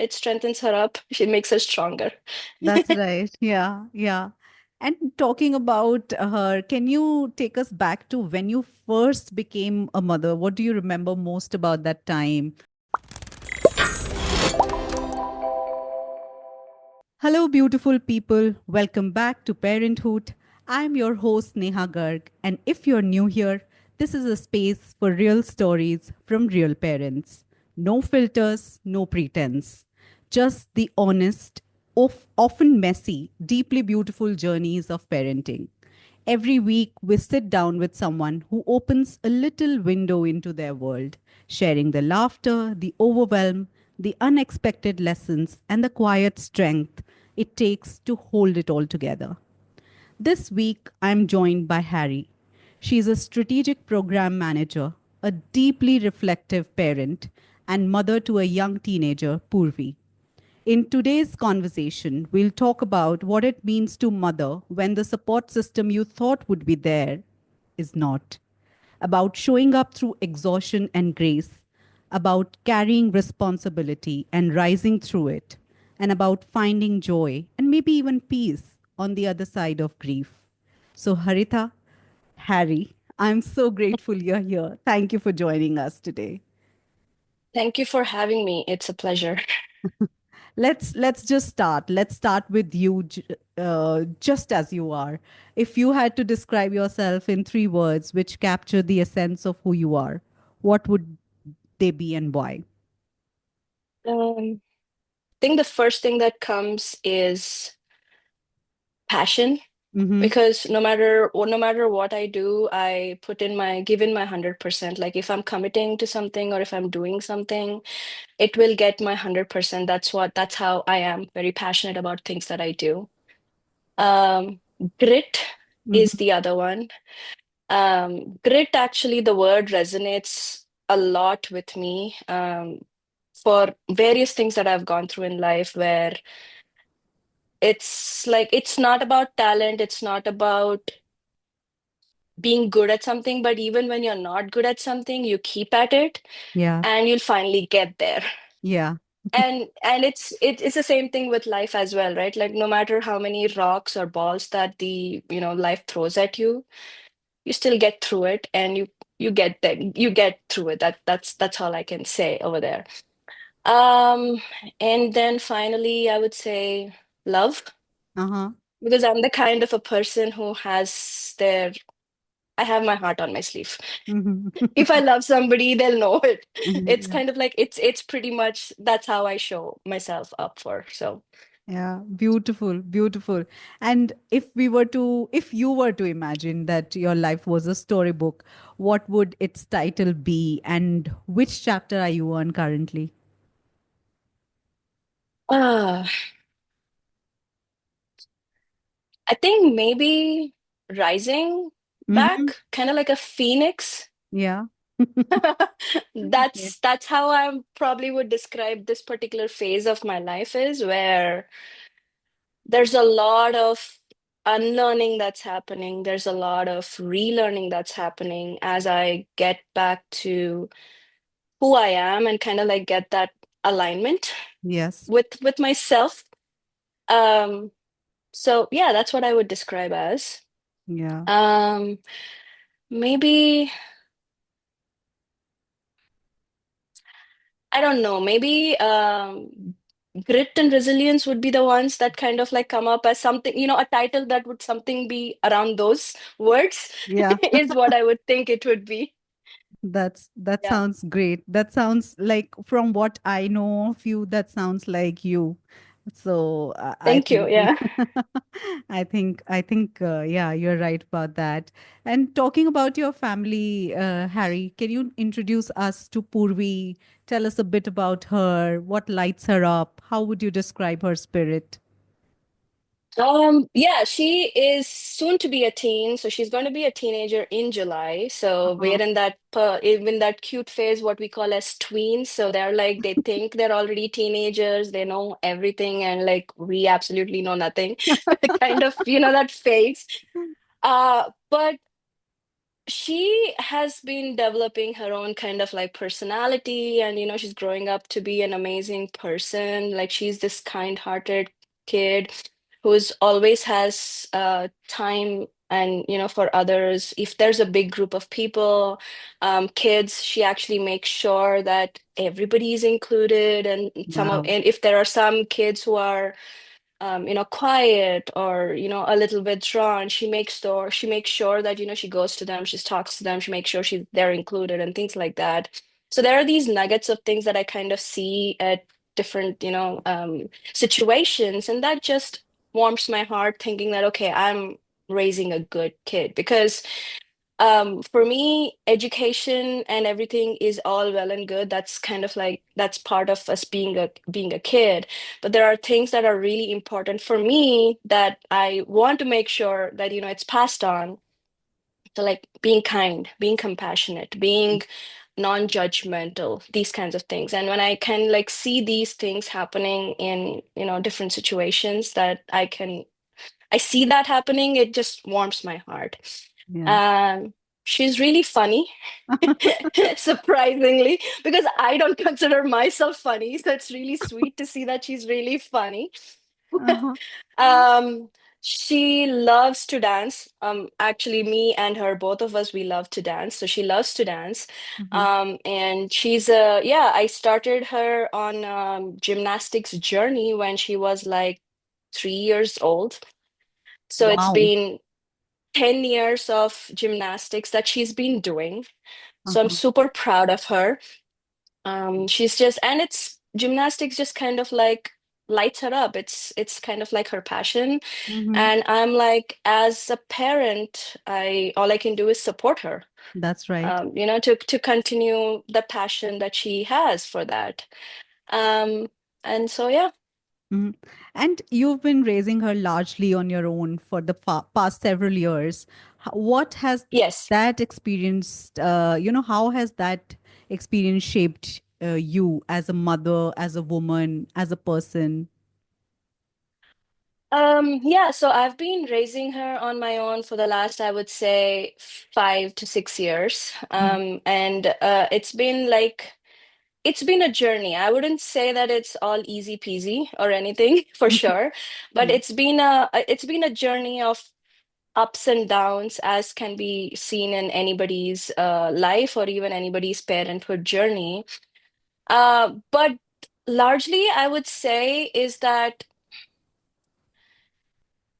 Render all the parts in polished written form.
It strengthens her up. It makes her stronger. That's right. Yeah, yeah. And talking about her, can you take us back to when you first became a mother? What do you remember most about that time? Hello, beautiful people. Welcome back to Parenthood. I'm your host, Neha Garg. And if you're new here, this is a space for real stories from real parents. No filters, no pretense. Just the honest, often messy, deeply beautiful journeys of parenting. Every week, we sit down with someone who opens a little window into their world, sharing the laughter, the overwhelm, the unexpected lessons, and the quiet strength it takes to hold it all together. This week, I'm joined by Harry. She's a strategic program manager, a deeply reflective parent, and mother to a young teenager, Purvi. In today's conversation, we'll talk about what it means to mother when the support system you thought would be there is not, about showing up through exhaustion and grace, about carrying responsibility and rising through it, and about finding joy and maybe even peace on the other side of grief. So, Haritha, Harry, I'm so grateful you're here. Thank you for joining us today. Thank you for having me. It's a pleasure. Let's just start. Let's start with you, just as you are. If you had to describe yourself in three words which capture the essence of who you are, what would they be and why? I think the first thing that comes is passion, Mm-hmm. because no matter what I do, I give in my 100%. Like if I'm committing to something or if I'm doing something, it will get my 100%. That's how I am, very passionate about things that I do. Um, Grit is Mm-hmm. the other one. Grit, actually, the word resonates a lot with me, for various things that I've gone through in life, where it's like it's not about talent, it's not about being good at something, but even when you're not good at something, you keep at it Yeah. and you'll finally get there. Yeah. And it's the same thing with life as well, right? Like no matter how many rocks or balls that the life throws at you, you still get through it, and you get through it. That's all I can say over there. Um, and then finally, I would say love, Uh-huh. because I'm the kind of a person who has their I have my heart on my sleeve. Mm-hmm. If I love somebody, they'll know it. It's Yeah. kind of like it's pretty much that's how I show myself up for. So, Yeah, beautiful, beautiful. And if you were to imagine that your life was a storybook, what would its title be, and which chapter are you on currently? uh, I think maybe rising Mm-hmm. back, kind of like a phoenix. Yeah. Yeah. That's how I probably would describe this particular phase of my life, is where there's a lot of unlearning that's happening. There's a lot of relearning that's happening as I get back to who I am and kind of like get that alignment Yes. with myself. Um, so yeah, that's what I would describe as. Yeah. Um, Maybe I don't know, maybe grit and resilience would be the ones that kind of like come up as something, a title that would something be around those words Yeah. is what I would think it would be. That Yeah. sounds great. That sounds like, from what I know of you, that sounds like you. So I Thank you. think Yeah. I think yeah, you're right about that. And talking about your family, Harry, can you introduce us to Purvi? Tell us a bit about her. What lights her up? How would you describe her spirit? Yeah, she is soon to be a teen, so she's going to be a teenager in July. So Uh-huh. we're in that cute phase, what we call as tweens. So they're like they think they're already teenagers, they know everything, and like we absolutely know nothing. Kind of, that phase. But she has been developing her own kind of like personality, and she's growing up to be an amazing person. Like she's this kind-hearted kid who's always has time and for others. If there's a big group of people, kids, she actually makes sure that everybody is included, and Yeah. and if there are some kids who are quiet or, a little withdrawn, she makes sure that, she goes to them, she talks to them, she makes sure they're included and things like that. So there are these nuggets of things that I kind of see at different, situations, and that just warms my heart thinking that, okay, I'm raising a good kid. Because for me, education and everything is all well and good. That's kind of like that's part of us being a kid. But there are things that are really important for me that I want to make sure that it's passed on. So like being kind, being compassionate, being non-judgmental, these kinds of things. And when I can like see these things happening in different situations that I see that happening, it just warms my heart. Yeah. Um, she's really funny, surprisingly, because I don't consider myself funny. So it's really sweet to see that she's really funny. Uh-huh. Um, she loves to dance. Actually, me and her, both of us, we love to dance. So she loves to dance. Mhm. And I started her on gymnastics journey when she was like 3 years old. So it's Wow. been 10 years of gymnastics that she's been doing. So I'm Uh-huh. super proud of her. She's just, and it's gymnastics just kind of like lights her up. It's kind of like her passion. Hmm. And I'm like, as a parent, I all I can do is support her, That's right. to continue the passion that she has for that. Um, and so yeah, Mhm. And you've been raising her largely on your own for the past several years. What has yes. that experience, how has that experience shaped you as a mother, as a woman, as a person? Yeah, so I've been raising her on my own for the last, I would say, 5 to 6 years. Mhm. And it's been a journey. I wouldn't say that it's all easy peasy or anything for sure, but Yeah. it's been a journey of ups and downs, as can be seen in anybody's life or even anybody's parenthood journey. But largely, I would say is that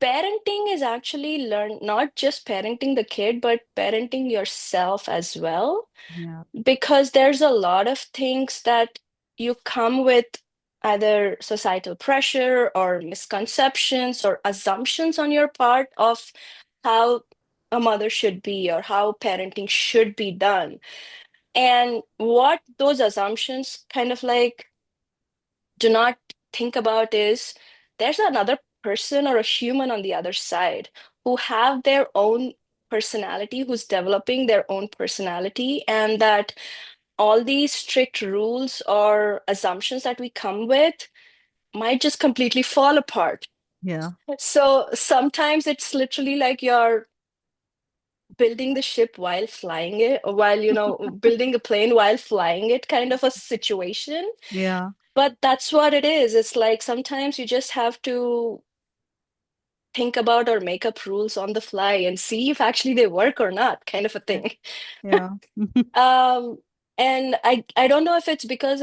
parenting is actually learn not just parenting the kid, but parenting yourself as well. Yeah. Because there's a lot of things that you come with, either societal pressure or misconceptions or assumptions on your part of how a mother should be or how parenting should be done. And what those assumptions kind of like do not think about is there's another person or a human on the other side who have their own personality, who's developing their own personality, and that all these strict rules or assumptions that we come with might just completely fall apart. Yeah. So sometimes it's literally like you're building the ship while flying it, or while, building a plane while flying it, kind of a situation. Yeah. But that's what it is. It's like sometimes you just have to think about or make up rules on the fly and see if actually they work or not, kind of a Yeah. thing. Yeah. Um, and I don't know if it's because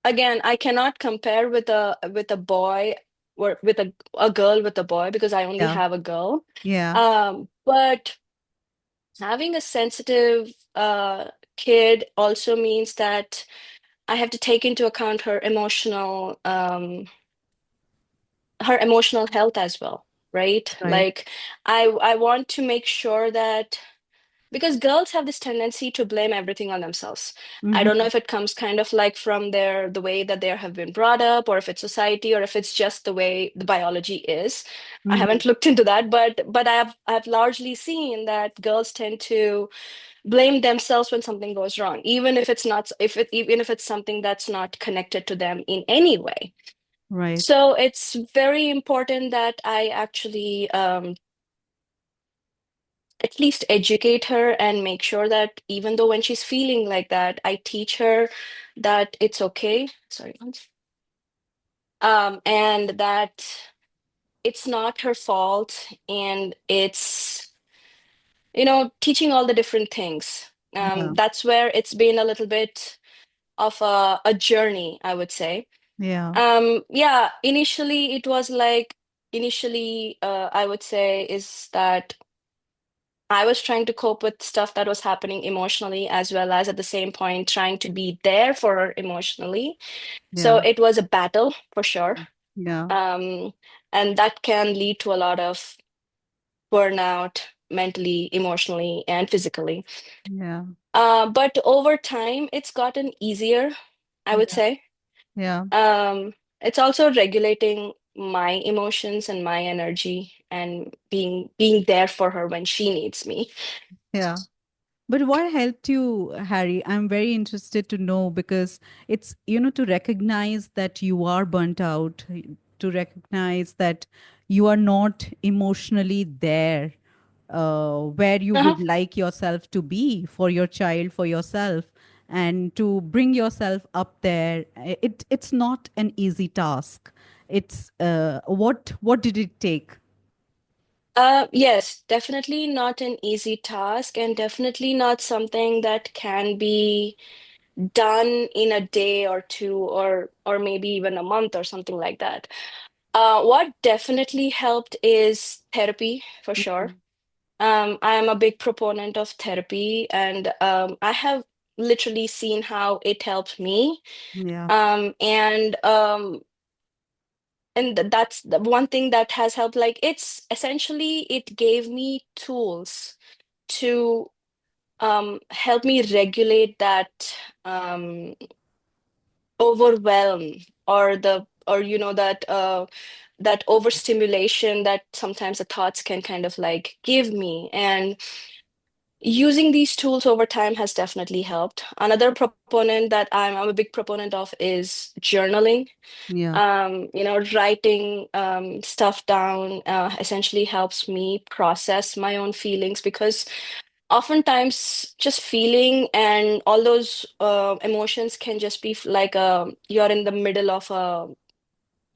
again, I cannot compare with a boy or with a girl with a boy because I only Yeah. have a girl. Yeah. But having a sensitive kid also means that I have to take into account her emotional health as well, right? Right. Like I want to make sure that, because girls have this tendency to blame everything on themselves. I don't know Hmm. if it comes kind of like from the way that they have been brought up, or if it's society, or if it's just the way the biology is. I Hmm. haven't looked into that, but I've largely seen that girls tend to blame themselves when something goes wrong, even if it's not even if it's something that's not connected to them in any way. Right. So it's very important that I actually at least educate her and make sure that even though when she's feeling like that, I teach her that it's okay. Sorry, and that it's not her fault, and it's, teaching all the different things. Yeah. That's where it's been a little bit of a journey, I would say. Yeah. Yeah, initially it was like, initially, I would say is that I was trying to cope with stuff that was happening emotionally, as well as at the same point trying to be there for her emotionally. So Yeah. it was a battle for sure. Yeah. Um, and that can lead to a lot of burnout mentally, emotionally, and physically. Yeah. But over time, it's gotten easier, I would Yeah. say. Yeah. It's also regulating my emotions and my energy and being there for her when she needs me. Yeah. But what helped you, Harry? I'm very interested to know because it's, to recognize that you are burnt out, to recognize that you are not emotionally there where you Uh-huh. would like yourself to be for your child, for yourself, and to bring yourself up there. It's not an easy task. It's what did it take? Yes, definitely not an easy task, and definitely not something that can be done in a day or two, or maybe even a month or something like that. What definitely helped is therapy for sure. Mhm. I am a big proponent of therapy, and I have literally seen how it helped me. Yeah, And that's the one thing that has helped. Like, it's essentially, it gave me tools to help me regulate that overwhelm, or the or that overstimulation that sometimes the thoughts can kind of like give me. And using these tools over time has definitely helped. Another proponent that I'm a big proponent of is journaling. yeah, Writing stuff down essentially helps me process my own feelings, because oftentimes just feeling and all those emotions can just be like you're in the middle of a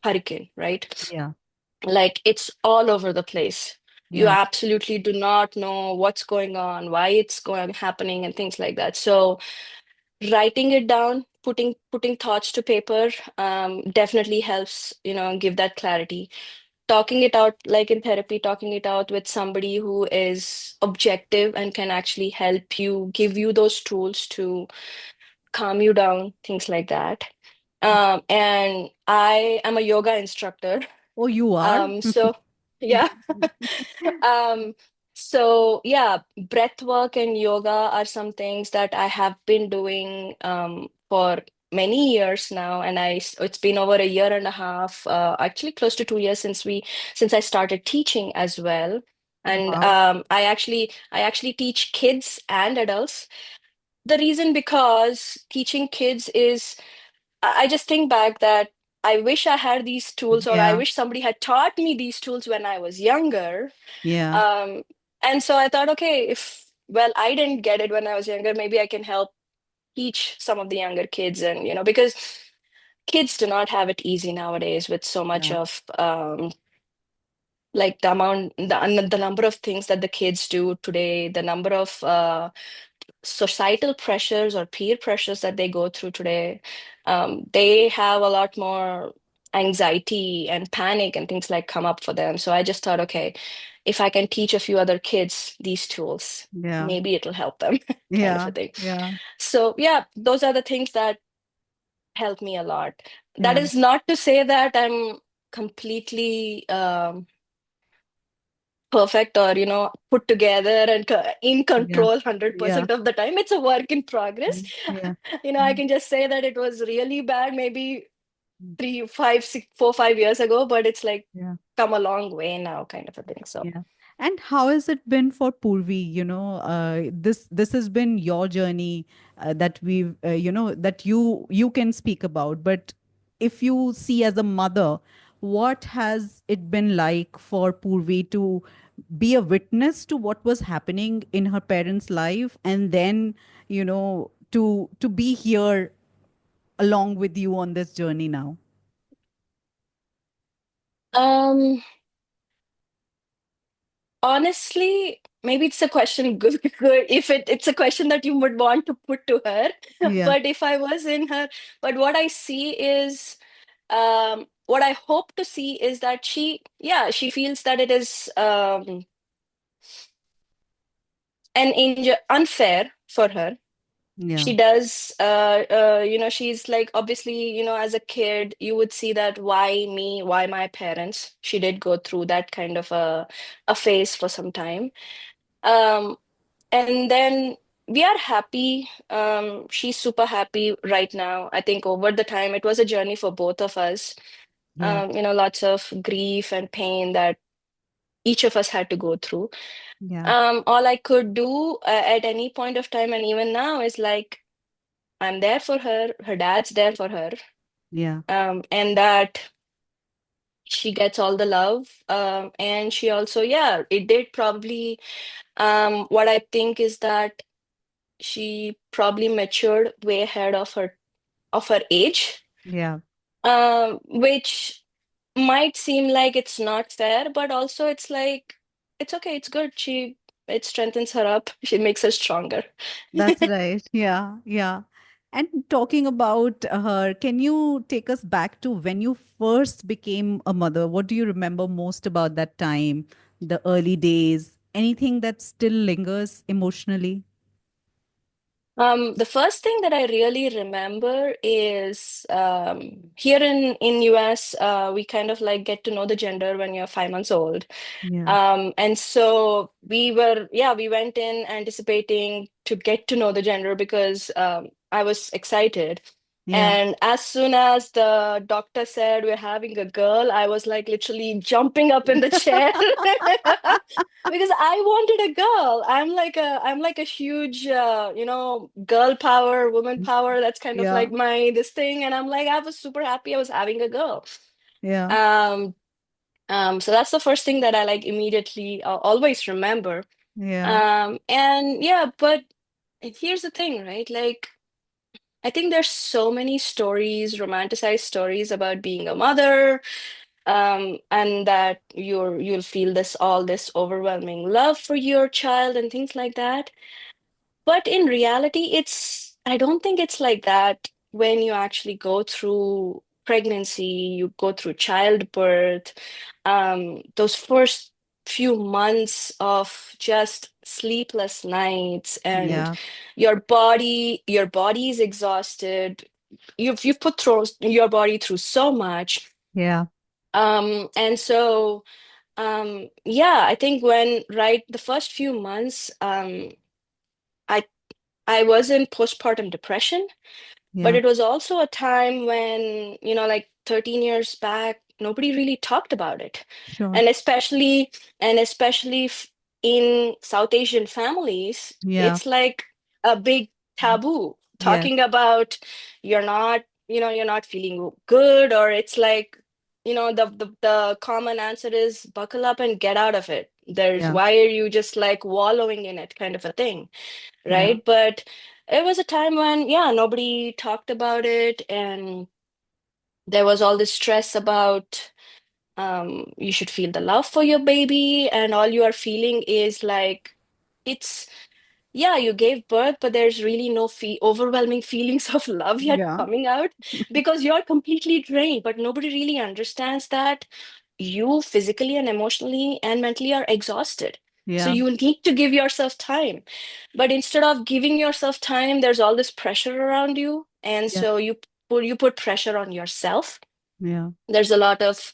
hurricane, right? yeah, Like, it's all over the place. You yeah, absolutely do not know what's going on, why it's going happening, and things like that. So writing it down, putting thoughts to paper, definitely helps, give that clarity. Talking it out, like in therapy, talking it out with somebody who is objective and can actually help you, give you those tools to calm you down, things like that. And I am a yoga instructor. oh, you are. So yeah. Um, so yeah, breath work and yoga are some things that I have been doing for many years now, and it's been over a year and a half, actually close to 2 years since I started teaching as well. And Wow. I actually teach kids and adults. The reason, because teaching kids is, I just think back that I wish I had these tools, or I Yeah, wish somebody had taught me these tools when I was younger. yeah, um, and so I thought, okay, well, I didn't get it when I was younger, maybe I can help teach some of the younger kids. And, because kids do not have it easy nowadays with so much yeah, of, like, the number of things that the kids do today, the number of societal pressures or peer pressures that they go through today. They have a lot more anxiety and panic and things like come up for them. So I just thought, okay, if I can teach a few other kids these tools, yeah, maybe it'll help them, kind of yeah, a thing. yeah, So yeah, those are the things that help me a lot. That yeah, is not to say that I'm completely perfect, or put together and in yeah, control yeah, 100% of the time. It's a work in progress. yeah, I can just say that it was really bad maybe 4 5 years ago, but it's like yeah. come a long way now, kind of a thing. So Yeah. And how has it been for Purvi? This has been your journey that that you can speak about. But if you see as a mother, what has it been like for Purvi to be a witness to what was happening in her parents' life, and then, to be here along with you on this journey now? Um, Honestly, maybe it's a question good if it's a question that you would want to put to her. Yeah, But if I was in her, but what I see is, what I hope to see is that yeah, she feels that it is an unfair for her. yeah, She does, she's like, obviously, as a kid, you would see that why me, why my parents? She did go through that kind of a phase for some time. Um, And then we are happy. She's super happy right now. I think over the time, it was a journey for both of us. yeah, Lots of grief and pain that each of us had to go through. yeah, All I could do at any point of time, and even now, is like, I'm there for her. Her dad's there for her. yeah, And that she gets all the love. And she also, yeah, it did probably, what I think is that she probably matured way ahead of her age, yeah. which might seem like it's not fair, but also it's like it's okay, it's good. It strengthens her up. She makes her stronger. That's right. Yeah, yeah. And talking about her, can you take us back to when you first became a mother? What do you remember most about that time, the early days? Anything that still lingers emotionally? The first thing that I really remember is here in US, we kind of like get to know the gender when you're 5 months old. Yeah, And so we went in anticipating to get to know the gender because I was excited. yeah. And as soon as the doctor said we're having a girl, I was like literally jumping up in the chair because I wanted a girl. I'm like a huge girl power, woman power. That's kind of Yeah, like my this thing. And I'm like, I was super happy I was having a girl. yeah, Um, so that's the first thing that I like immediately always remember. yeah, And yeah, but here's the thing, right? Like, I think there's so many stories, romanticized stories about being a mother, and that you'll feel this overwhelming love for your child and things like that. But in reality, I don't think it's like that when you actually go through pregnancy, you go through childbirth, those first few months of just sleepless nights and yeah, your body is exhausted. You've put through your body through so much. yeah, And so yeah, I think when right the first few months, I I was in postpartum depression, but yeah. it was also a time when, like 13 years back, nobody really talked about it. Sure. And especially in South Asian families, Yeah, it's like a big taboo yes, talking about you're not feeling good, or it's like, the common answer is buckle up and get out of it. There's yeah, why are you just like wallowing in it kind of a thing, yeah, right? But it was a time when, yeah, nobody talked about it, and there was all this stress about you should feel the love for your baby, and all you are feeling is like it's yeah, you gave birth, but there's really no overwhelming feelings of love yet yeah, coming out because you're completely drained, but nobody really understands that you physically and emotionally and mentally are exhausted. So yeah, you need to give yourself time. But instead of giving yourself time, there's all this pressure around you. And yeah, so you put pressure on yourself. yeah, There's a lot of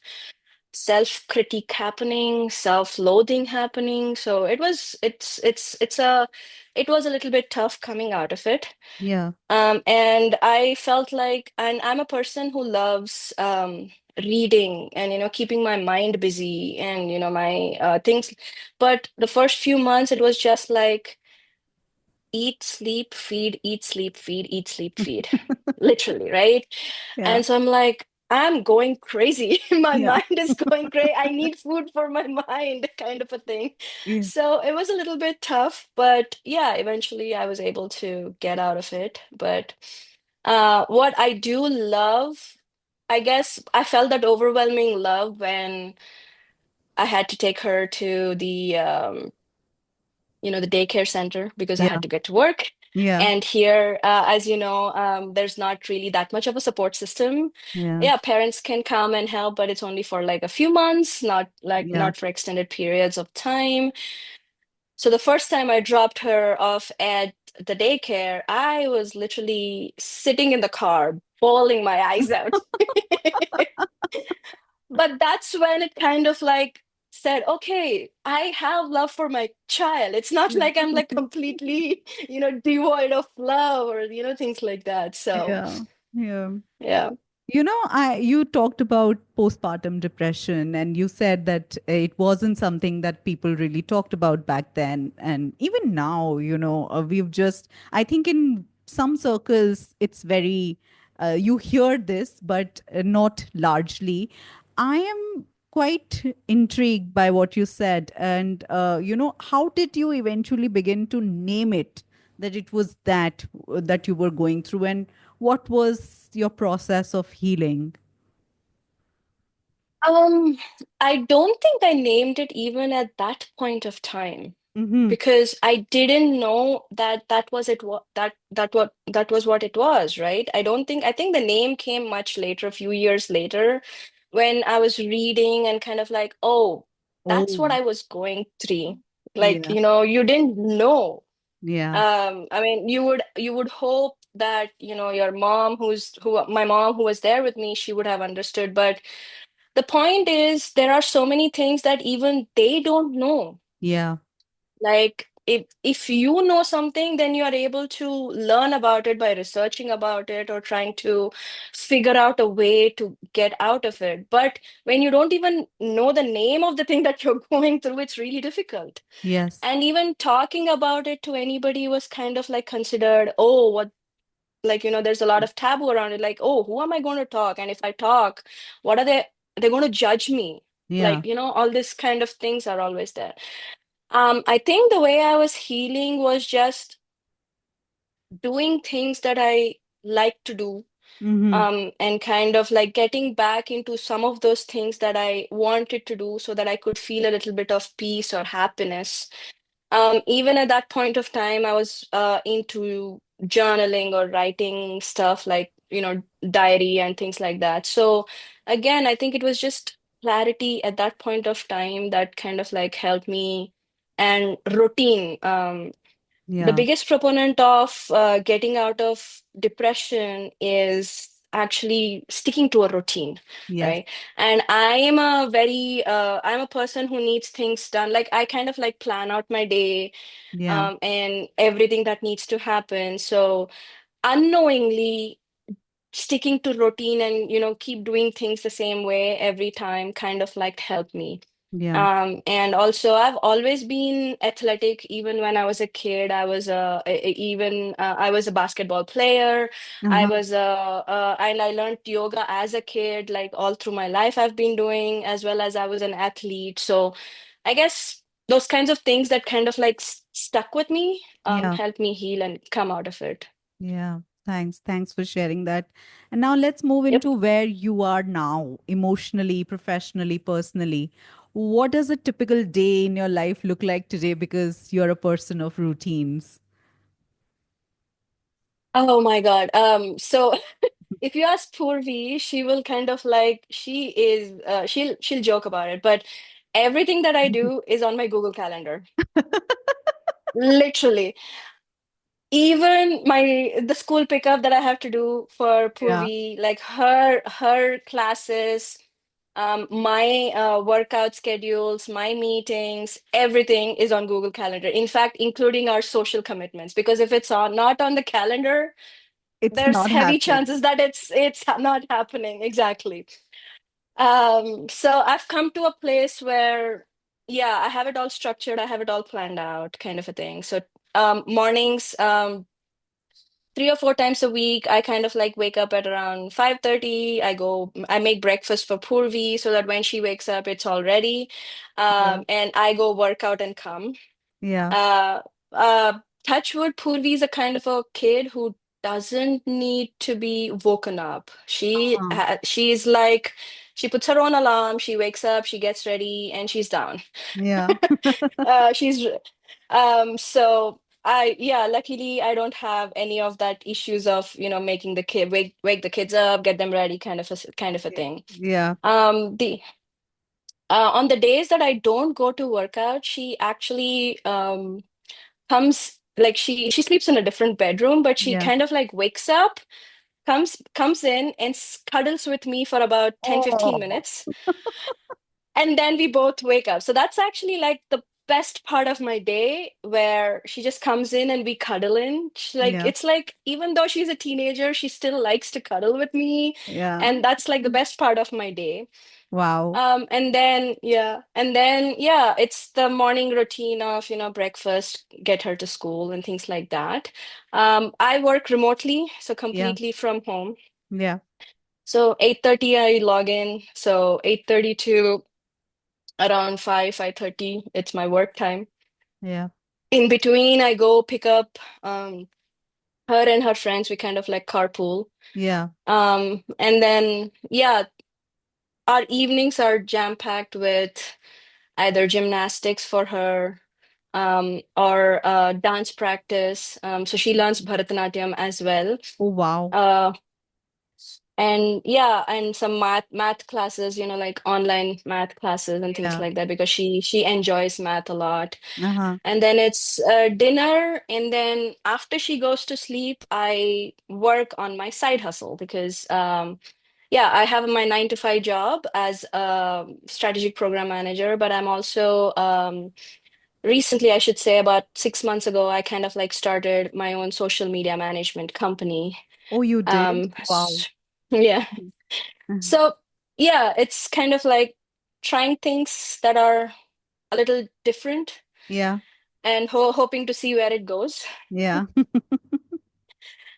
self-critique happening, self-loathing happening. So it was a little bit tough coming out of it. yeah, And I felt like, and I'm a person who loves reading and keeping my mind busy and my things. But the first few months, it was just like eat, sleep, feed, eat, sleep, feed, eat, sleep, feed, literally, right? yeah, And so I'm like, I'm going crazy. My Yeah. mind is going crazy. I need food for my mind, kind of a thing. Yeah. So it was a little bit tough, but yeah, eventually I was able to get out of it. But what I do love, I guess I felt that overwhelming love when I had to take her to the daycare center because I Yeah. had to get to work. Yeah. And here, as you know, there's not really that much of a support system. Yeah. Yeah, parents can come and help, but it's only for like a few months, Yeah. not for extended periods of time. So the first time I dropped her off at the daycare, I was literally sitting in the car, bawling my eyes out. But that's when it kind of like said, okay, I have love for my child. It's not like I'm like completely, devoid of love or, things like that. So, Yeah. Yeah. yeah. You talked about postpartum depression, and you said that it wasn't something that people really talked about back then. And even now, we've just, I think in some circles, it's very, you hear this, but not largely. I am quite intrigued by what you said. And, how did you eventually begin to name it, that it was that you were going through? And what was your process of healing? Um, I don't think I named it even at that point of time Mm-hmm. because I didn't know that that was it what that was what it was, right? I think the name came much later, a few years later, when I was reading and kind of like, oh, that's what Oh, I was going through. Like, yeah, you didn't know. yeah, I mean, you would hope that, your mom who my mom who was there with me, she would have understood, but the point is, there are so many things that even they don't know. yeah, Like if you know something, then you are able to learn about it by researching about it or trying to figure out a way to get out of it. But when you don't even know the name of the thing that you're going through, it's really difficult. yes, And even talking about it to anybody was kind of like considered, oh, what, like, there's a lot of taboo around it, like, oh, who am I going to talk, and if I talk, what they're going to judge me, yeah, like, all this kind of things are always there. I think the way I was healing was just doing things that I like to do, mm-hmm. and kind of like getting back into some of those things that I wanted to do so that I could feel a little bit of peace or happiness. Even at that point of time, I was into journaling or writing stuff like, diary and things like that. So again, I think it was just clarity at that point of time that kind of like helped me, and routine. The Yeah, biggest proponent of getting out of depression is actually sticking to a routine, yes, right? And I'm a person who needs things done. Like I kind of like plan out my day, yeah, and everything that needs to happen. So unknowingly sticking to routine and keep doing things the same way every time kind of like helped me. yeah, And also, I've always been athletic. Even when I was a kid, I was a basketball player. uh-huh. And I learned yoga as a kid. Like all through my life, I've been doing, as well as I was an athlete. So, I guess those kinds of things that kind of like stuck with me, Yeah, helped me heal and come out of it. yeah. Thanks for sharing that. And now let's move Yep. into where you are now, emotionally, professionally, personally. What does a typical day in your life look like today, because you're a person of routines? Oh my God. So if you ask Purvi, she will kind of like she'll joke about it, but everything that I do is on my Google Calendar. Literally. Even the school pickup that I have to do for Yeah, Purvi, like her classes, my workout schedules, my meetings, everything is on Google Calendar. In fact, including our social commitments, because if it's not on the calendar, it's there's not heavy happening. chances that it's not happening. Exactly. So I've come to a place where, yeah, I have it all structured, I have it all planned out, kind of a thing. So mornings, 3 or 4 times a week. I kind of like wake up at around 5:30. I make breakfast for Purvi so that when she wakes up, it's all ready. Yeah. And I go work out and come. Yeah. Uh, uh, Touchwood, Purvi is a kind of a kid who doesn't need to be woken up. Uh-huh. She is like, she puts her own alarm, she wakes up, she gets ready, and she's down. Yeah. She's so yeah, luckily I don't have any of that issues of, making the kid wake the kids up, get them ready, kind of a thing. Yeah. The On the days that I don't go to work out, she actually comes, like, she sleeps in a different bedroom, but she Yeah. kind of like wakes up, comes in and cuddles with me for about 10-15 minutes, Oh. and then we both wake up. So that's actually like the best part of my day, where she just comes in and we cuddle in. Yeah. It's like, even though she's a teenager, she still likes to cuddle with me, Yeah. and that's like the best part of my day. Wow. And then it's the morning routine of, breakfast, get her to school and things like that. I work remotely, so Yeah. completely from home. Yeah. So 8:30 I log in. So 8:30 to around 5:30, it's my work time. Yeah. In between, I go pick up her and her friends. We kind of like carpool. Yeah. And then yeah, our evenings are jam-packed with either gymnastics for her, or dance practice. So she learns Bharatanatyam as well. Oh, wow. Uh, and yeah, and some math classes, like online math classes and things Yeah. like that, because she enjoys math a lot. Uh-huh. And then it's dinner, and then after she goes to sleep, I work on my side hustle, because yeah, I have my 9 to 5 job as a strategic program manager, but I'm also recently, I should say about 6 months ago, I kind of like started my own social media management company. Oh, you did? Um, Wow. s- yeah. Mhm. So yeah, it's kind of like trying things that are a little different, Yeah. and hoping to see where it goes. Yeah.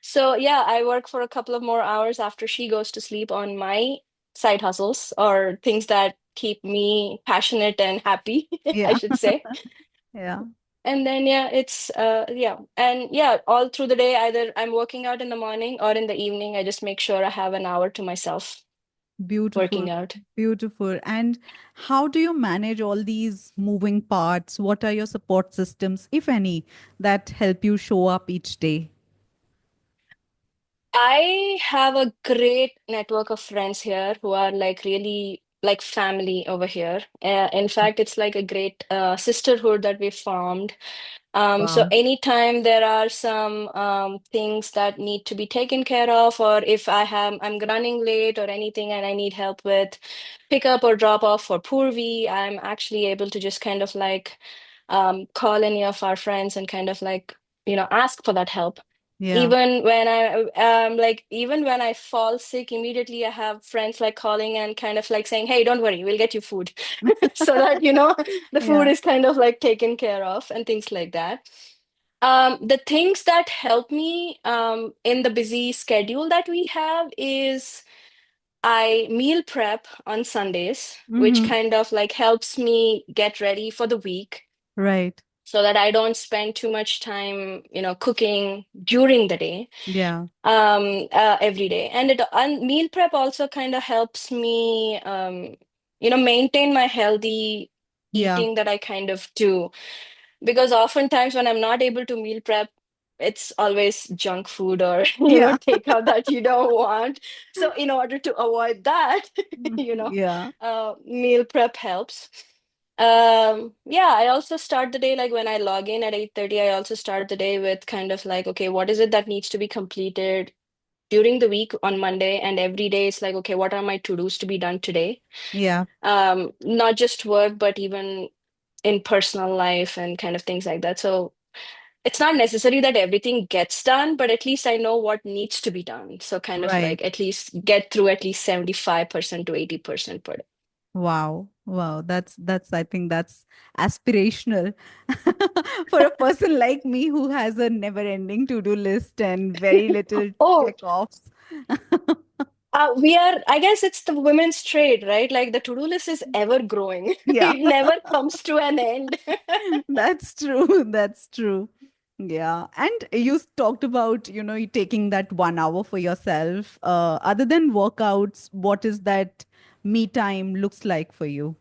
So yeah, I work for a couple of more hours after she goes to sleep on my side hustles, or things that keep me passionate and happy, I Yeah. should say. Yeah. And then yeah, it's yeah. And yeah, all through the day, either I'm working out in the morning or in the evening, I just make sure I have an hour to myself Beautiful. working out. Beautiful. And how do you manage all these moving parts? What are your support systems, if any, that help you show up each day? I have a great network of friends here who are like really like family over here. In fact, it's like a great sisterhood that we formed. So Wow. anytime there are some things that need to be taken care of, or if I'm running late or anything and I need help with pick up or drop off for Purvi, I'm actually able to just kind of like call any of our friends and kind of like, ask for that help. Yeah. Even when I fall sick, immediately I have friends like calling and kind of like saying, "Hey, don't worry, we'll get you food," so that the food Yeah. is kind of like taken care of and things like that. The things that help me in the busy schedule that we have is I meal prep on Sundays, which Mm-hmm. kind of like helps me get ready for the week, Right. so that I don't spend too much time, cooking during the day, Yeah. every day. And meal prep also kind of helps me, maintain my healthy Yeah. eating that I kind of do, because oftentimes when I'm not able to meal prep, it's always junk food or Yeah. takeout that you don't want. So in order to avoid that, Yeah. meal prep helps. Yeah, I also start the day, like when I log in at 8:30, I also start the day with kind of like, okay, what is it that needs to be completed during the week on Monday? And every day it's like, okay, what are my to-dos to be done today? Yeah. Not just work, but even in personal life and kind of things like that. So it's not necessary that everything gets done, but at least I know what needs to be done. So kind of Right. like at least get through at least 75% to 80% per day. Wow. Wow. That's I think that's aspirational for a person like me who has a never-ending to-do list and very little Oh, check-offs. we are, I guess it's the women's trade, right? Like the to-do list is ever growing. Yeah. It never comes to an end. That's true. That's true. Yeah. And you talked about, you taking that 1 hour for yourself. Other than workouts, what is that me time looks like for you?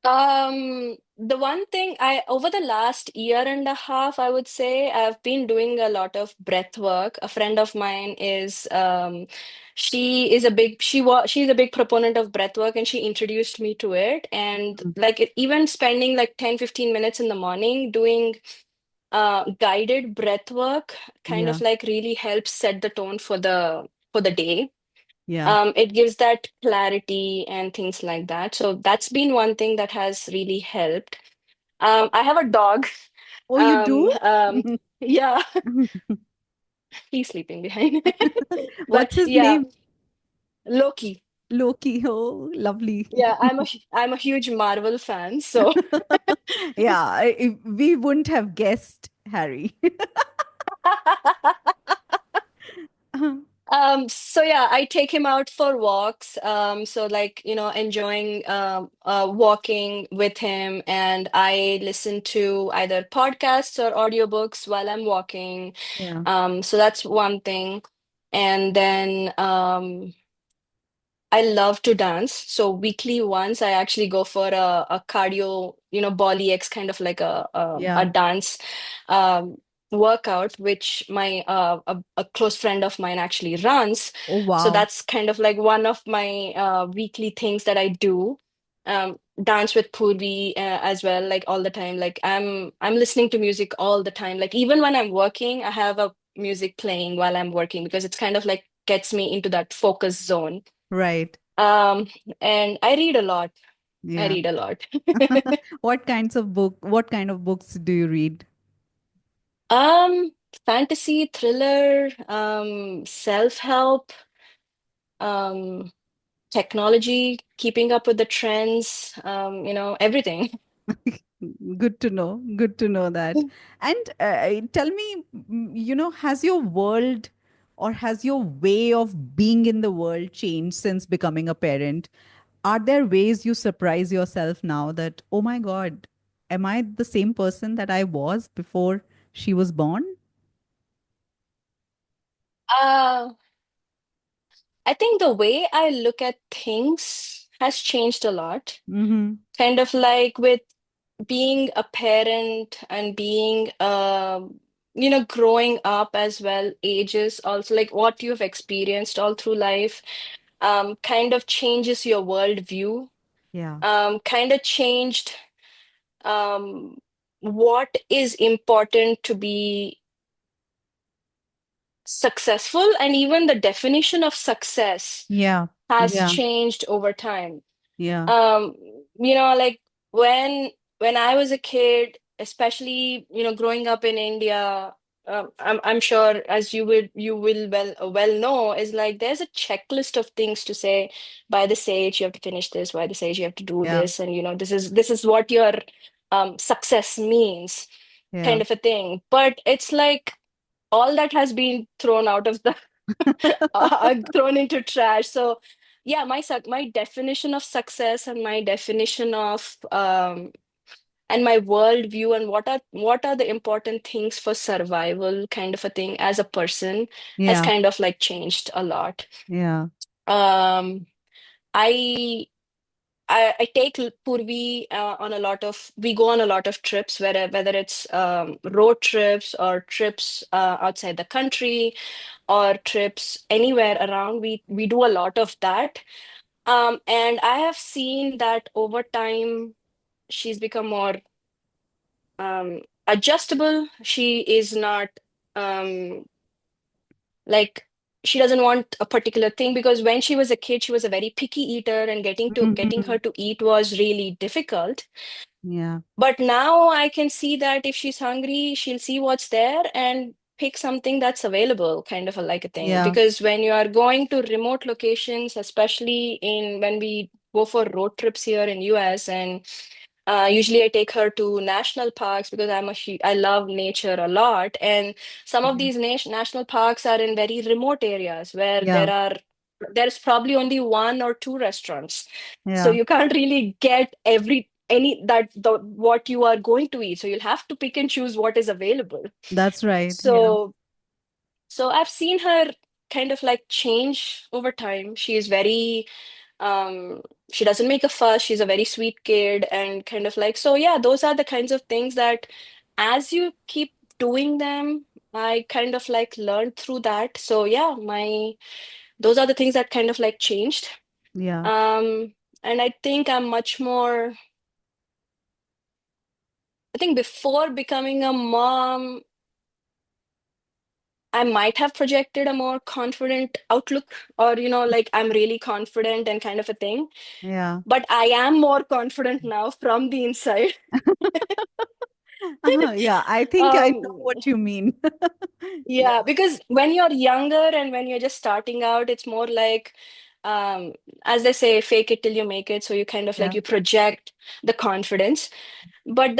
The one thing over the last year and a half, I would say I've been doing a lot of breath work. A friend of mine is, she's a big proponent of breath work, and she introduced me to it. And Mm. like even spending like 10-15 minutes in the morning doing guided breath work kind of Yeah. like really helps set the tone for the day. Yeah. It gives that clarity and things like that. So that's been one thing that has really helped. I have a dog. Oh, you Um, do? um, yeah, he's sleeping behind. But What's his yeah, name? Loki. Loki. Oh, lovely. Yeah, I'm a huge Marvel fan, so Yeah, we wouldn't have guessed Harry. So yeah, I take him out for walks. So like, enjoying walking with him, and I listen to either podcasts or audiobooks while I'm walking. Yeah. So that's one thing. And then I love to dance. So weekly once I actually go for a cardio, Bolly X kind of like a Yeah. dance um, workout, which a close friend of mine actually runs. Oh, So wow. that's kind of like one of my weekly things that I do. Dance with Purvi as well, like all the time. Like I'm listening to music all the time. Like even when I'm working, I have a music playing while I'm working because it's kind of like gets me into that focus zone. Right. Um, and I read a lot. I Yeah. read a lot. What kind of books do you read? Um, Fantasy, thriller, self-help, um, technology, keeping up with the trends, everything. Good to know. Good to know that. And tell me, has your world or has your way of being in the world changed since becoming a parent? Are there ways you surprise yourself now that, oh my God, am I the same person that I was before she was born? Uh, I think the way I look at things has changed a lot. Mm-hmm. Kind of like with being a parent and being growing up as well, ages also, like what you've experienced all through life kind of changes your worldview, Yeah. kind of changed um what is important to be successful, and even the definition of success Yeah. has Yeah. changed over time. Yeah. um like when I was a kid, especially growing up in India, I'm sure as you will well know, is like there's a checklist of things to say. By this age you have to finish this, by this age you have to do Yeah. this, and this is what your success means, Yeah. kind of a thing. But it's like all that has been thrown out of the thrown into trash. So yeah, my definition of success and my definition of and my worldview and what are the important things for survival, kind of a thing, as a person, has Yeah. kind of like changed a lot. Yeah. Um, I I take Purvi on a lot of, we go on a lot of trips, whether it's road trips or trips outside the country or trips anywhere around. We do a lot of that. And I have seen that over time, she's become more adjustable. She is not um, like she doesn't want a particular thing, because when she was a kid, she was a very picky eater, and getting her Mhm. to eat was really difficult. Yeah. But now I can see that if she's hungry, she'll see what's there, and pick something that's available, kind of a like a thing. Yeah. Because when you are going to remote locations, especially in when we go for road trips here in US, and usually I take her to national parks because I love nature a lot. And some of Mhm. these national parks are in very remote areas where Yeah. there's probably only one or two restaurants. So Yeah. you can't really get any that the what you are going to eat. So you'll have to pick and choose what is available. That's right. Yeah. So so I've seen her kind of like change over time. She is very she doesn't make a fuss. She's a very sweet kid, and kind of like, so yeah, those are the kinds of things that as you keep doing them, I kind of like learned through that. So yeah, my those are the things that kind of like changed. Yeah. um and I think I'm much more, I think before becoming a mom, I might have projected a more confident outlook, or like I'm really confident and kind of a thing. Yeah. But I am more confident now from the inside. Yeah. I think I know Um, what you mean. Yeah. yeah, because when you're younger and when you're just starting out, it's more like, um, as they say, fake it till you make it. So you kind of like Yeah. you project the confidence, but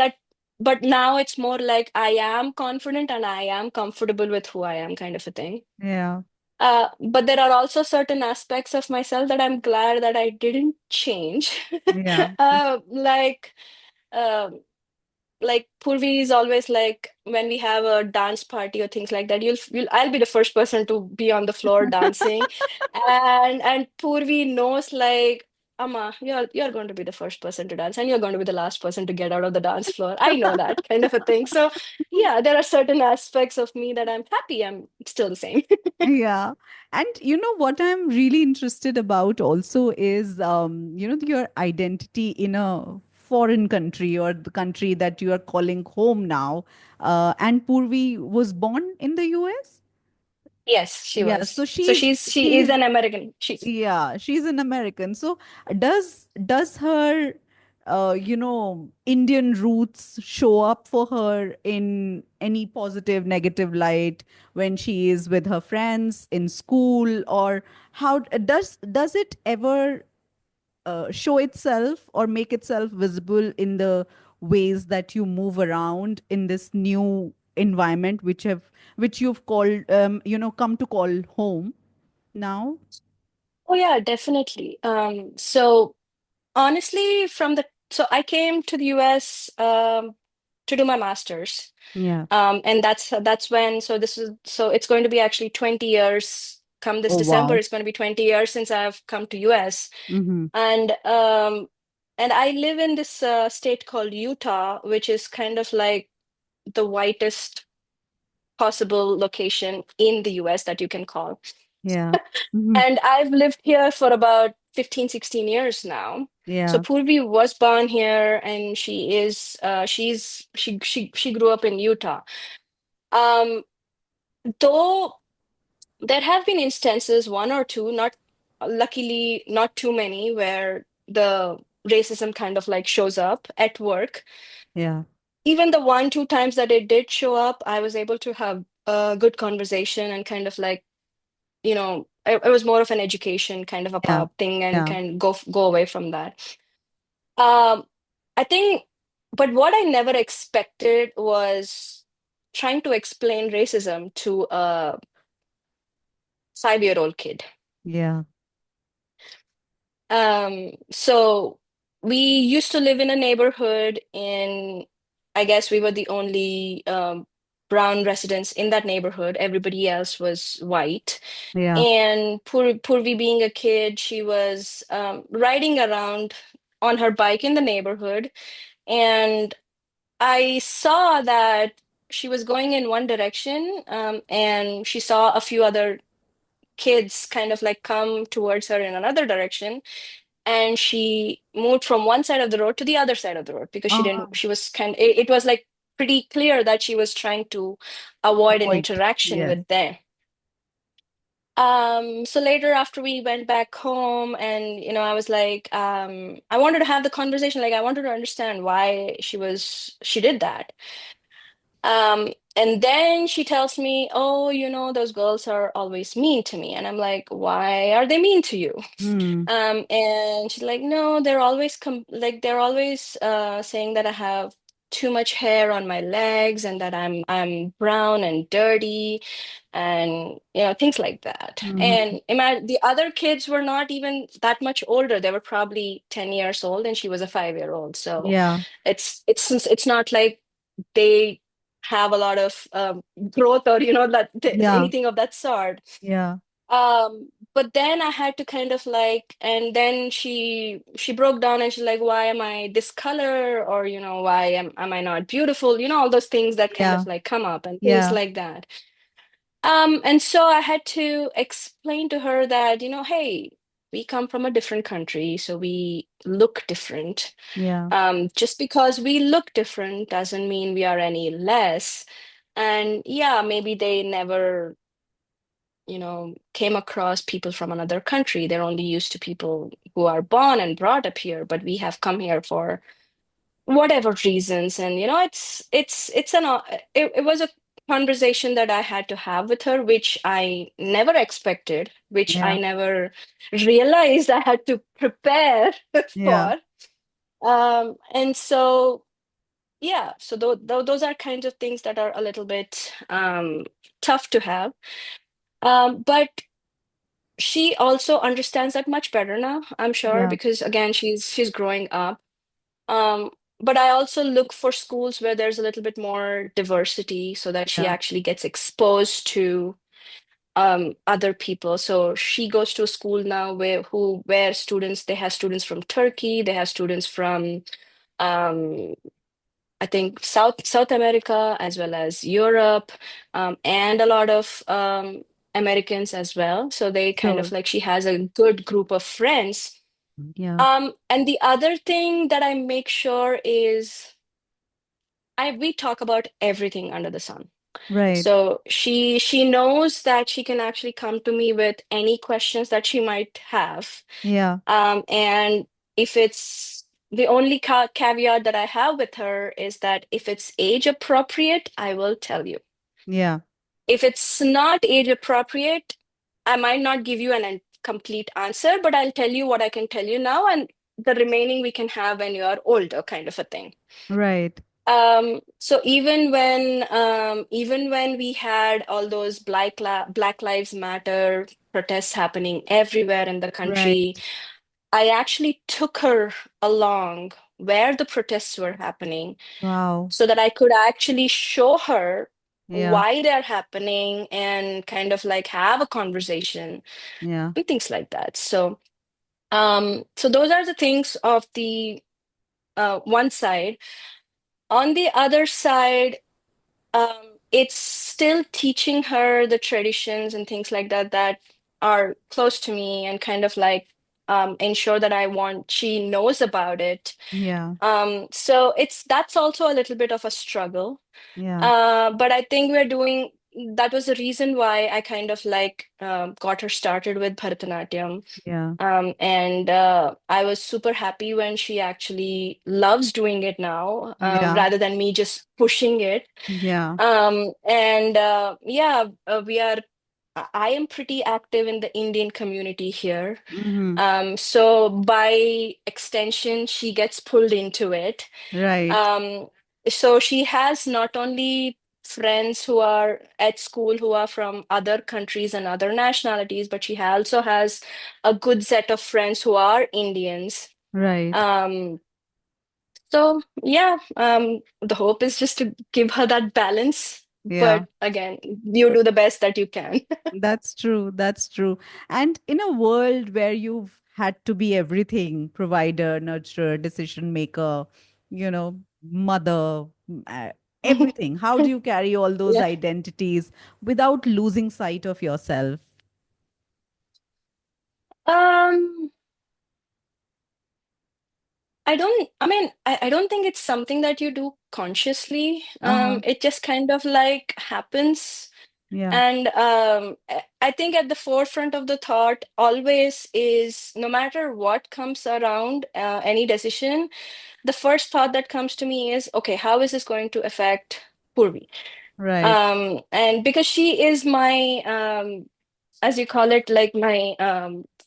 but now it's more like I am confident and I am comfortable with who I am, kind of a thing. Yeah. But there are also certain aspects of myself that I'm glad that I didn't change. Yeah. Like, um like Purvi is always like, when we have a dance party or things like that, I'll be the first person to be on the floor dancing, and Purvi knows like, Amma, you're going to be the first person to dance, and you're going to be the last person to get out of the dance floor. I know that, kind of a thing. So yeah, there are certain aspects of me that I'm happy I'm still the same. Yeah. And you know what I'm really interested about also is your identity in a foreign country or the country that you are calling home now. And Purvi was born in the US. Yes, she Yeah, was. so So she is she's an American. She's yeah, she's an American. So does her Indian roots show up for her in any positive, negative light when she is with her friends in school, or how does it ever show itself or make itself visible in the ways that you move around in this new environment which you've called come to call home now? Oh yeah, definitely. So honestly, so I came to the US to do my master's. Yeah. And that's when, so it's going to be actually 20 years come this Oh, December. wow. It's going to be 20 years since I've come to US. Mm-hmm. And I live in this state called Utah, which is kind of like the whitest possible location in the US that you can call. Yeah. Mm-hmm. And I've lived here for about 15, 16 years now. So Yeah. Purvi was born here, and she grew up in Utah. Um, though there have been instances, one or two, not luckily not too many, where the racism kind of like shows up at work. Yeah. Even the one, two times that it did show up, I was able to have a good conversation and kind of like, it was more of an education kind of a Yeah. thing, and Yeah. can go away from that. Um, I think, but what I never expected was trying to explain racism to a 5-year-old kid. Yeah. So we used to live in a neighborhood I guess we were the only brown residents in that neighborhood. Everybody else was white. Yeah. And Purvi being a kid, she was riding around on her bike in the neighborhood. And I saw that she was going in one direction, and she saw a few other kids kind of like come towards her in another direction. And she moved from one side of the road to the other side of the road because Uh, she was it was like pretty clear that she was trying to avoid an avoid. interaction Yes. with them. So later, after we went back home, and I was like, I wanted to have the conversation. Like, I wanted to understand why she did that. And then she tells me, oh, those girls are always mean to me. And I'm like, why are they mean to you? Hmm. And she's like, no, they're always saying that I have too much hair on my legs and that I'm brown and dirty and things like that. Hmm. And imagine the other kids were not even that much older. They were probably 10 years old and she was a 5-year old. So Yeah. it's not like they have a lot of growth or Yeah. anything of that sort. Yeah. But then I had to kind of like, and then she broke down and she's like, why am I this color? Or, why am I not beautiful? All those things that kind Yeah. of like come up and things Yeah. like that. And so I had to explain to her that, hey, we come from a different country, so we look different. Yeah. Just because we look different doesn't mean we are any less. And yeah, maybe they never came across people from another country. They're only used to people who are born and brought up here, but we have come here for whatever reasons. And it was a conversation that I had to have with her, which I never expected, which I Yeah. never realized I had to prepare Yeah. for. And so yeah, so those are kinds of things that are a little bit tough to have. But she also understands that much better now, I'm sure, Yeah. because again, she's growing up. Um, but I also look for schools where there's a little bit more diversity so that she Yeah. actually gets exposed to other people. So she goes to a school now where students they have students from Turkey, they have students from um, I think South America as well as Europe, and a lot of Americans as well. So they kind of Sure. like she has a good group of friends. Yeah. And the other thing that I make sure is we talk about everything under the sun. Right. So she knows that she can actually come to me with any questions that she might have. Yeah. And if it's the only caveat that I have with her is that if it's age appropriate, I will tell you. Yeah. If it's not age appropriate, I might not give you an complete answer, but I'll tell you what I can tell you now, and the remaining we can have when you are older, kind of a thing. Right. So even when we had all those Black Lives Matter protests happening everywhere in the country, Right. I actually took her along where the protests were happening Wow. so that I could actually show her Yeah. why they're happening and kind of like have a conversation Yeah. and things like that. So those are the things of the one side. On the other side, it's still teaching her the traditions and things like that that are close to me and kind of like ensure that she knows about it. Yeah. So that's also a little bit of a struggle. Yeah. But I think that was the reason why I kind of like got her started with Bharatanatyam. Yeah. And I was super happy when she actually loves doing it now, Yeah. rather than me just pushing it. Yeah. And yeah, I am pretty active in the Indian community here. Mm-hmm. So by extension, she gets pulled into it. Right. Um, so she has not only friends who are at school who are from other countries and other nationalities, but she also has a good set of friends who are Indians. Right. Um, so yeah, the hope is just to give her that balance. Yeah. But again, you do the best that you can. That's true. That's true. And in a world where you've had to be everything, provider, nurturer, decision maker, mother, everything, how do you carry all those Yeah. identities without losing sight of yourself? Um, I don't think it's something that you do consciously. Uh-huh. It just kind of like happens. Yeah. And I think at the forefront of the thought always is no matter what comes around, any decision, the first thought that comes to me is, okay, how is this going to affect Purvi? Right. And because she is my, as you call it, like my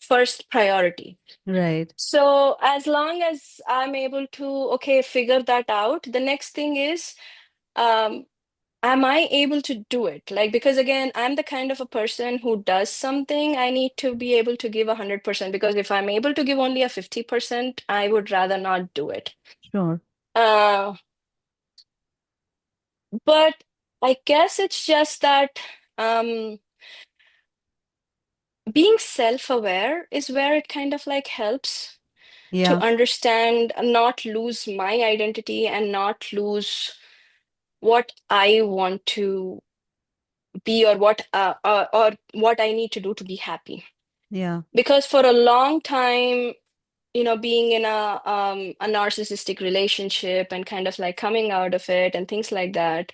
first priority. Right. So as long as I'm able to, okay, figure that out, the next thing is, um, am I able to do it? Like, because again, I'm the kind of a person who does something, I need to be able to give 100%, because if I'm able to give only a 50%, I would rather not do it. Sure. Uh, but I guess it's just that um, being self-aware is where it kind of like helps to Yeah. understand, not lose my identity and not lose what I want to be, or or what I need to do to be happy. Yeah. Because for a long time, being in a narcissistic relationship and kind of like coming out of it and things like that,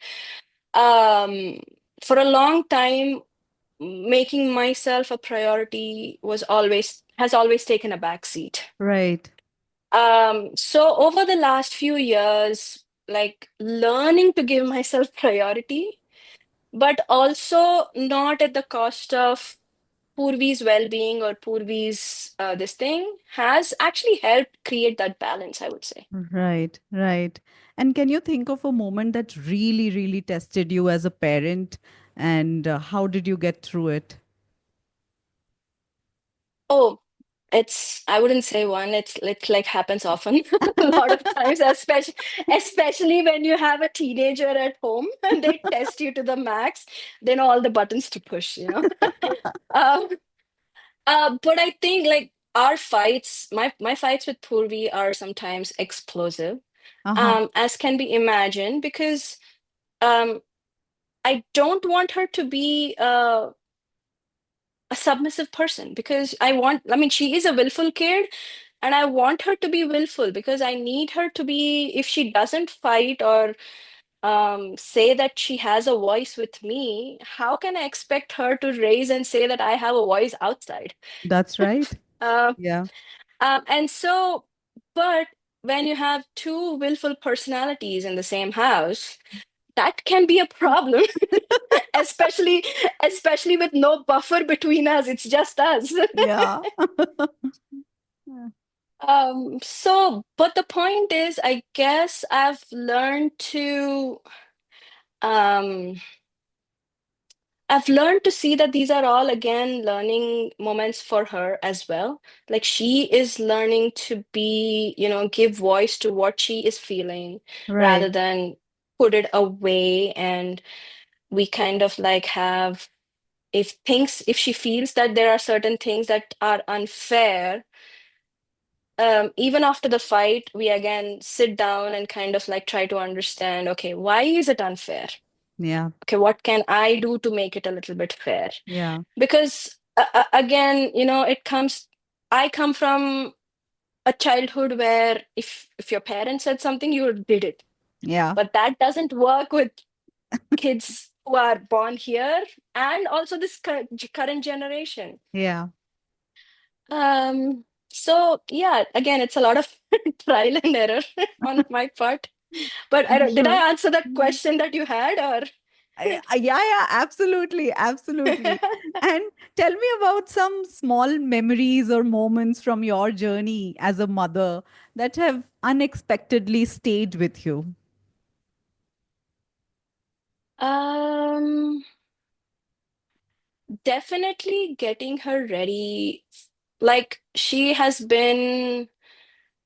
um, for a long time, making myself a priority has always taken a back seat. Right. So over the last few years, like learning to give myself priority, but also not at the cost of Purvi's well-being or Purvi's this thing, has actually helped create that balance, I would say. Right. Right. And can you think of a moment that really, really tested you as a parent? And how did you get through it? Oh, I wouldn't say one, it's like happens often, a lot of times, especially when you have a teenager at home and they test you to the max, they know all the buttons to push. Um, but I think like our fights, my fights with Purvi are sometimes explosive, Uh-huh. as can be imagined, because um, I don't want her to be a submissive person, because I mean, she is a willful kid, and I want her to be willful because I need her to be, if she doesn't fight or say that she has a voice with me, how can I expect her to raise and say that I have a voice outside? That's right. Uh, Yeah. and so, but when you have two willful personalities in the same house, that can be a problem, especially especially with no buffer between us. It's just us. Yeah. Yeah. But the point is, I guess um, I've learned to see that these are all again learning moments for her as well. Like she is learning to give voice to what she is feeling Right. rather than put it away. And we kind of like have, if she feels that there are certain things that are unfair, even after the fight, we again sit down and kind of like try to understand, okay, why is it unfair? Yeah. Okay, what can I do to make it a little bit fair? Yeah. Because again, I come from a childhood where if your parents said something, you did it. Yeah. But that doesn't work with kids who are born here, and also this current generation. Yeah. So yeah, again, it's a lot of trial and error on my part. But I I'm don't, did sure. I answer that question that you had, or? Yeah, yeah, absolutely, absolutely. And tell me about some small memories or moments from your journey as a mother that have unexpectedly stayed with you. Um, Definitely getting her ready. Like she's been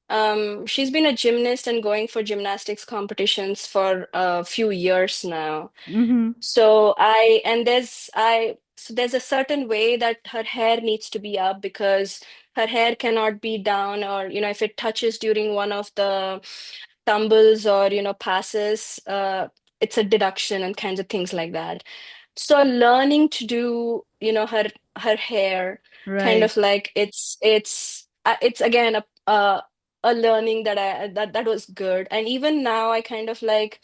a gymnast and going for gymnastics competitions for a few years now. Mm-hmm. So there's a certain way that her hair needs to be up, because her hair cannot be down, or if it touches during one of the tumbles or passes, it's a deduction and kinds of things like that. So learning to do her hair, kind Right. of like it's again a learning that was good. And even now I kind of like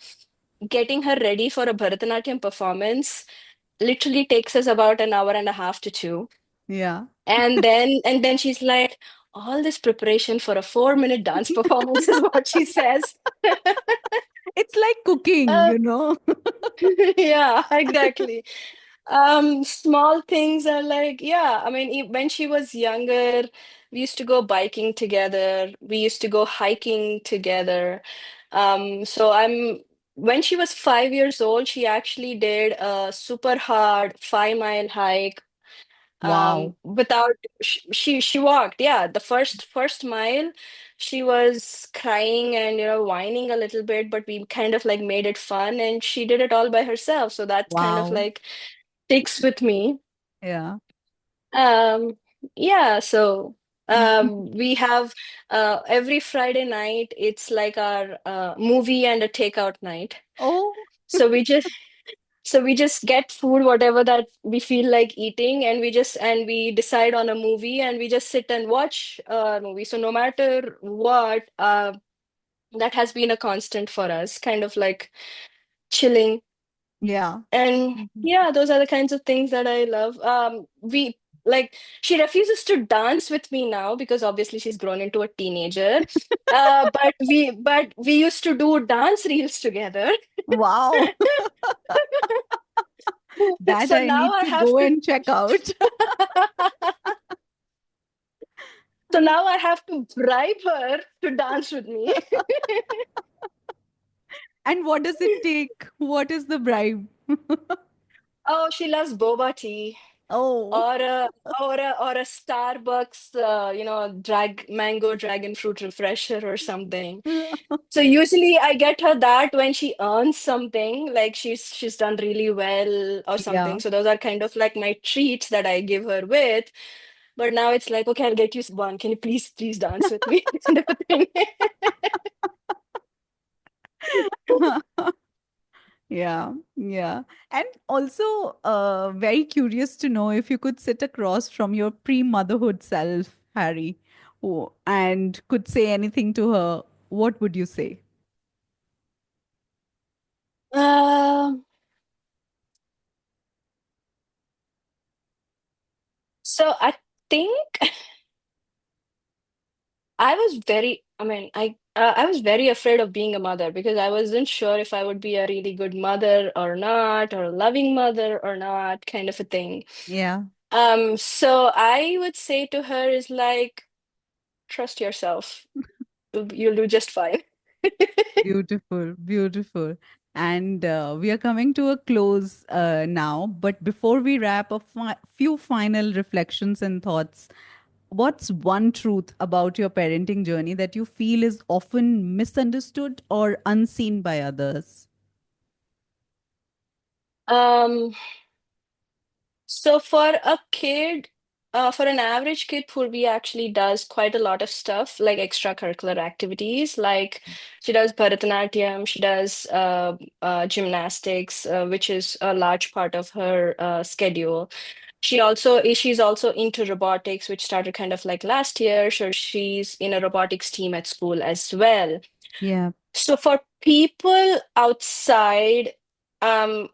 getting her ready for a Bharatanatyam performance literally takes us about an hour and a half to two. Yeah. And then she's like, all this preparation for a 4-minute dance performance is what she says. It's like cooking, Uh, you know? yeah, exactly. Small things are like, yeah, I mean, when she was younger, we used to go biking together. We used to go hiking together. So when she was 5 years old, she actually did a super hard 5 mile hike. Wow. Without she walked, yeah, the first mile, she was crying and whining a little bit, but we kind of like made it fun, and she did it all by herself. So that's kind of Wow. like sticks with me. Yeah. Um, yeah, so we have every Friday night, it's like our movie and a takeout night. Oh, So we just get food, whatever that we feel like eating, and we decide on a movie, and we just sit and watch a movie. So no matter what, that has been a constant for us, kind of like chilling. yeah. And yeah, those are the kinds of things that I love. We like She refuses to dance with me now because obviously she's grown into a teenager. But we used to do dance reels together. Wow. That So I now need I to have go to and check out. so now I have to bribe her to dance with me. And what does it take? What is the bribe? Oh, she loves boba tea, Oh. or a Starbucks, mango dragon fruit refresher or something. So usually I get her that when she earns something, like she's done really well or Yeah. something. So those are kind of like my treats that I give her with. But now it's like, okay, I'll get you one. Can you please dance with me? Kind of a thing. Yeah, yeah. And also, very curious to know if you could sit across from your pre-motherhood self, Harry, and could say anything to her, what would you say? Um, so I think I was very afraid of being a mother because I wasn't sure if I would be a really good mother or not, or a loving mother or not, kind of a thing. Yeah, So I would say to her is like, trust yourself. You'll do just fine. beautiful, beautiful. And we are coming to a close now. But before we wrap, few final reflections and thoughts. What's one truth about your parenting journey that you feel is often misunderstood or unseen by others? Um, So for an average kid, Purvi actually does quite a lot of stuff like extracurricular activities. Like she does Bharatanatyam, she does gymnastics, which is a large part of her schedule. She's also into robotics, which started kind of like last year. So she's in a robotics team at school as well. Yeah, So for people outside, um,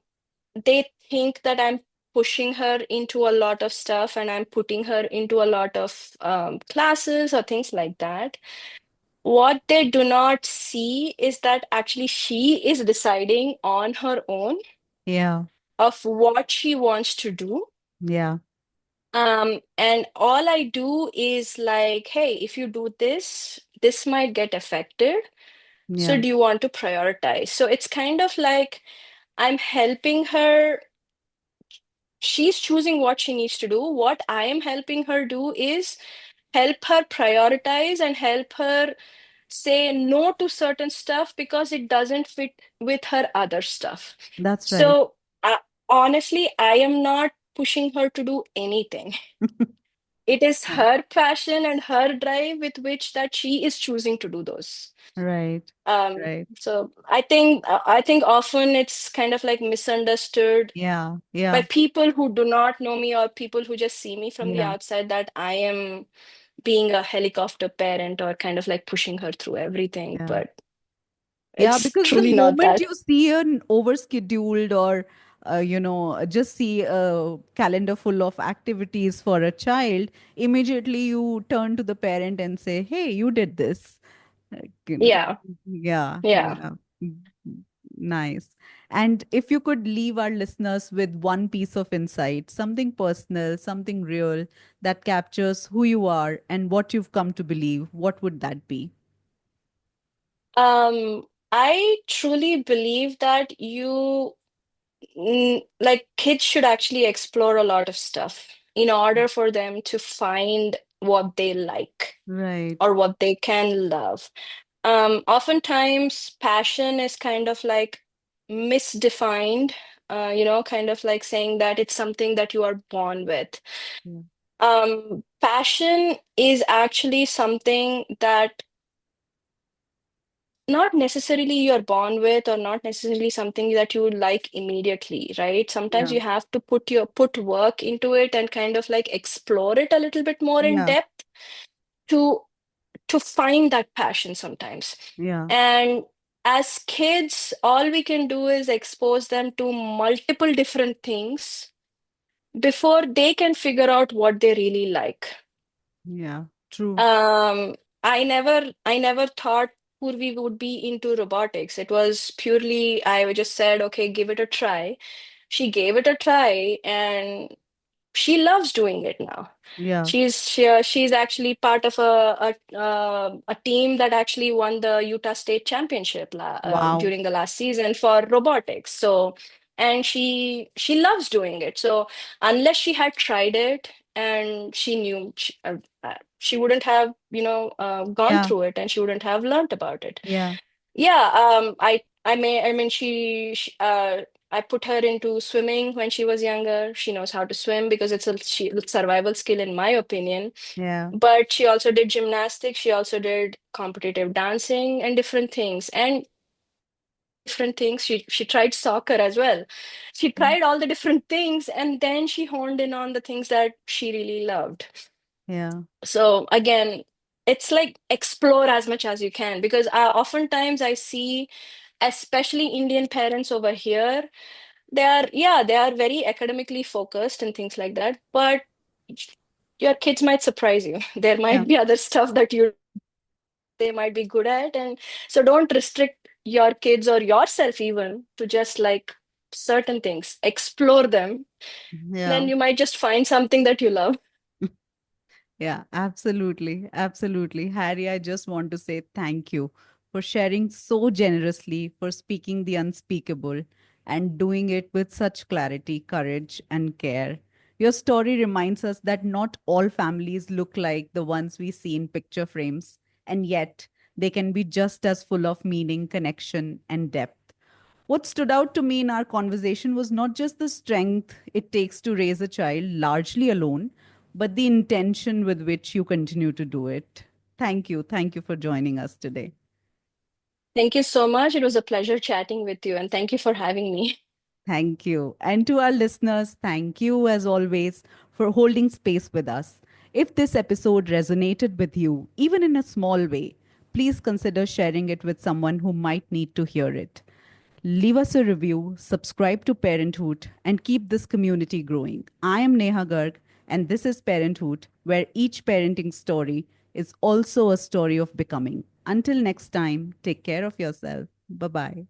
they think that I'm pushing her into a lot of stuff and I'm putting her into a lot of classes or things like that. What they do not see is that actually she is deciding on her own yeah, of what she wants to do. yeah, And all I do is like, hey, if you do this, this might get affected. So yeah. do you want to prioritize? So it's kind of like I'm helping her. She's choosing what she needs to do. What I am helping her do is help her prioritize and help her say no to certain stuff because it doesn't fit with her other stuff. That's right. So, honestly, I am not pushing her to do anything. It is her passion and her drive with which that she is choosing to do those. Right, Um, right. so I think often it's kind of like misunderstood Yeah, by yeah, people who do not know me or people who just see me from the yeah, outside that I am being a helicopter parent or kind of like pushing her through everything. yeah. But Yeah, it's because the truly not moment that. you see an overscheduled or, just see a calendar full of activities for a child, immediately you turn to the parent and say, "Hey, you did this." Like, Yeah, yeah, yeah. yeah. Nice. And if you could leave our listeners with one piece of insight, something personal, something real that captures who you are and what you've come to believe, what would that be? I truly believe that like kids should actually explore a lot of stuff in order for them to find what they like Right. or what they can love. Oftentimes, passion is kind of like misdefined, kind of like saying that it's something that you are born with. Yeah. Passion is actually something that not necessarily you're born with or not necessarily something that you would like immediately, right? Sometimes Yeah. you have to put work into it and kind of like explore it a little bit more in Yeah. depth to find that passion sometimes. Yeah. And as kids, all we can do is expose them to multiple different things before they can figure out what they really like. Yeah. True. Um, I never thought Purvi would be into robotics. It was purely, I just said, okay, give it a try. She gave it a try and she loves doing it now. Yeah. She's actually part of a team that actually won the Utah State Championship Wow. during the last season for robotics. So, and she loves doing it. So, unless she had tried it and she knew she wouldn't have gone Yeah. through it and she wouldn't have learned about it. Yeah. Yeah, I mean I put her into swimming when she was younger. She knows how to swim because it's a survival skill in my opinion. Yeah. But she also did gymnastics, she also did competitive dancing and different things. And different things. She tried soccer as well. She Mm. tried all the different things and then she honed in on the things that she really loved. Yeah. So again, it's like explore as much as you can because oftentimes I see, especially Indian parents over here, they are very academically focused and things like that. But your kids might surprise you. There Yeah. might be other stuff that you they might be good at, and so don't restrict your kids or yourself even to just like certain things. Explore them, then Yeah. you might just find something that you love. Yeah, absolutely. Absolutely. Harry, I just want to say thank you for sharing so generously, for speaking the unspeakable, and doing it with such clarity, courage, and care. Your story reminds us that not all families look like the ones we see in picture frames, and yet they can be just as full of meaning, connection, and depth. What stood out to me in our conversation was not just the strength it takes to raise a child largely alone, but the intention with which you continue to do it. Thank you. Thank you for joining us today. Thank you so much. It was a pleasure chatting with you, and thank you for having me. Thank you. And to our listeners, thank you as always for holding space with us. If this episode resonated with you, even in a small way, please consider sharing it with someone who might need to hear it. Leave us a review, subscribe to Parenthood, and keep this community growing. I am Neha Garg, and this is Parenthood, where each parenting story is also a story of becoming. Until next time, take care of yourself. Bye bye.